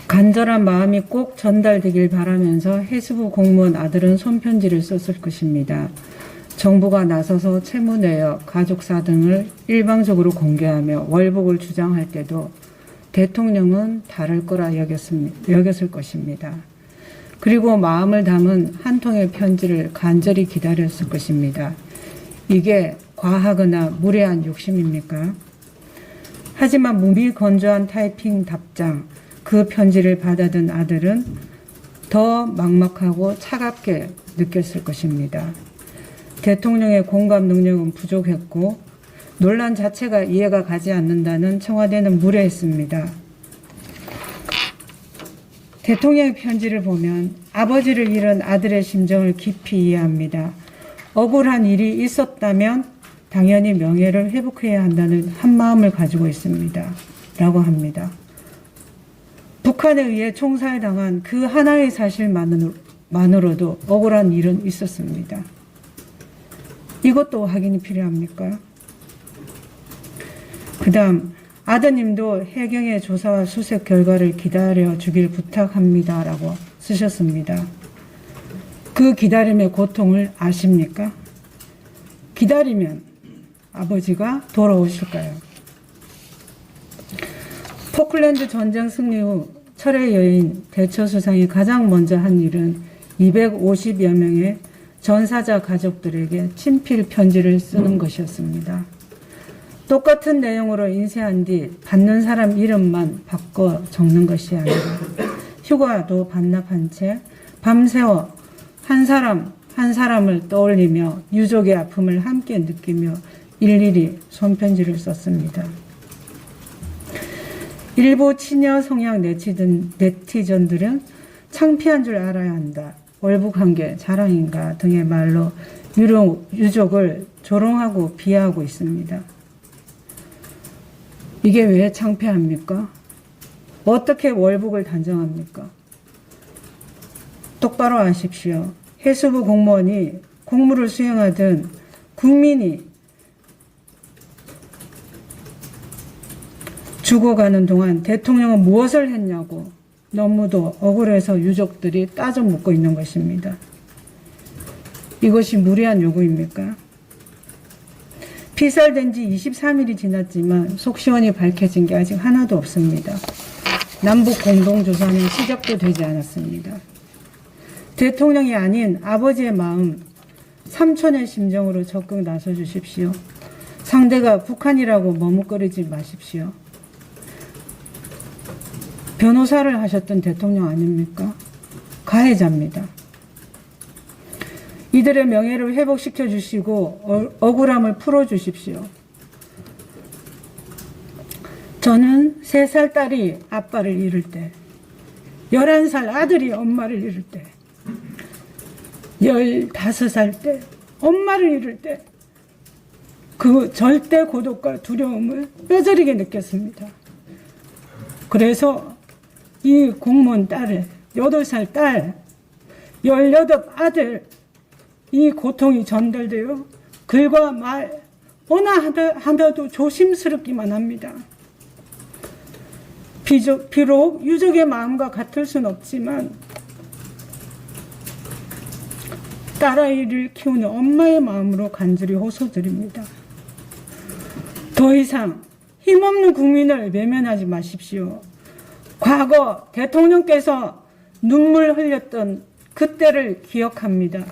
간절한 마음이 꼭 전달되길 바라면서 해수부 공무원 아들은 손편지를 썼을 것입니다. 정부가 나서서 채무 내역, 가족사 등을 일방적으로 공개하며 월북을 주장할 때도 대통령은 다를 거라 여겼을 것입니다. 그리고 마음을 담은 한 통의 편지를 간절히 기다렸을 것입니다. 이게 과하거나 무례한 욕심입니까? 하지만 무미건조한 타이핑 답장, 그 편지를 받아든 아들은 더 막막하고 차갑게 느꼈을 것입니다. 대통령의 공감 능력은 부족했고 논란 자체가 이해가 가지 않는다는 청와대는 무례했습니다. 대통령의 편지를 보면 아버지를 잃은 아들의 심정을 깊이 이해합니다. 억울한 일이 있었다면 당연히 명예를 회복해야 한다는 한마음을 가지고 있습니다. 라고 합니다. 북한에 의해 총살당한 그 하나의 사실만으로도 억울한 일은 있었습니다. 이것도 확인이 필요합니까? 그 다음 아드님도 해경의 조사와 수색 결과를 기다려 주길 부탁합니다. 라고 쓰셨습니다. 그 기다림의 고통을 아십니까? 기다리면 아버지가 돌아오실까요? 포클랜드 전쟁 승리 후 철의 여인 대처수상이 가장 먼저 한 일은 250여 명의 전사자 가족들에게 친필 편지를 쓰는 것이었습니다. 똑같은 내용으로 인쇄한 뒤 받는 사람 이름만 바꿔 적는 것이 아니라 휴가도 반납한 채 밤새워 한 사람 한 사람을 떠올리며 유족의 아픔을 함께 느끼며 일일이 손편지를 썼습니다. 일부 친여 성향 네티즌들은 창피한 줄 알아야 한다, 월북한 게 자랑인가 등의 말로 유족을 조롱하고 비하하고 있습니다. 이게 왜 창피합니까? 어떻게 월북을 단정합니까? 똑바로 아십시오. 해수부 공무원이 공무를 수행하든 국민이 죽어가는 동안 대통령은 무엇을 했냐고 너무도 억울해서 유족들이 따져 묻고 있는 것입니다. 이것이 무리한 요구입니까? 피살된 지 23일이 지났지만 속 시원히 밝혀진 게 아직 하나도 없습니다. 남북 공동조사는 시작도 되지 않았습니다. 대통령이 아닌 아버지의 마음, 삼촌의 심정으로 적극 나서 주십시오. 상대가 북한이라고 머뭇거리지 마십시오. 변호사를 하셨던 대통령 아닙니까? 가해자입니다. 이들의 명예를 회복시켜 주시고 억울함을 풀어 주십시오. 저는 3살 딸이 아빠를 잃을 때, 11살 아들이 엄마를 잃을 때, 15살 때 엄마를 잃을 때 그 절대 고독과 두려움을 뼈저리게 느꼈습니다. 그래서 이 공무원 딸을, 8살 딸, 18 아들, 이 고통이 전달되어 글과 말 하나도 조심스럽기만 합니다. 비록 유족의 마음과 같을 순 없지만 딸아이를 키우는 엄마의 마음으로 간절히 호소드립니다. 더 이상 힘없는 국민을 외면하지 마십시오. 과거 대통령께서 눈물 흘렸던 그때를 기억합니다.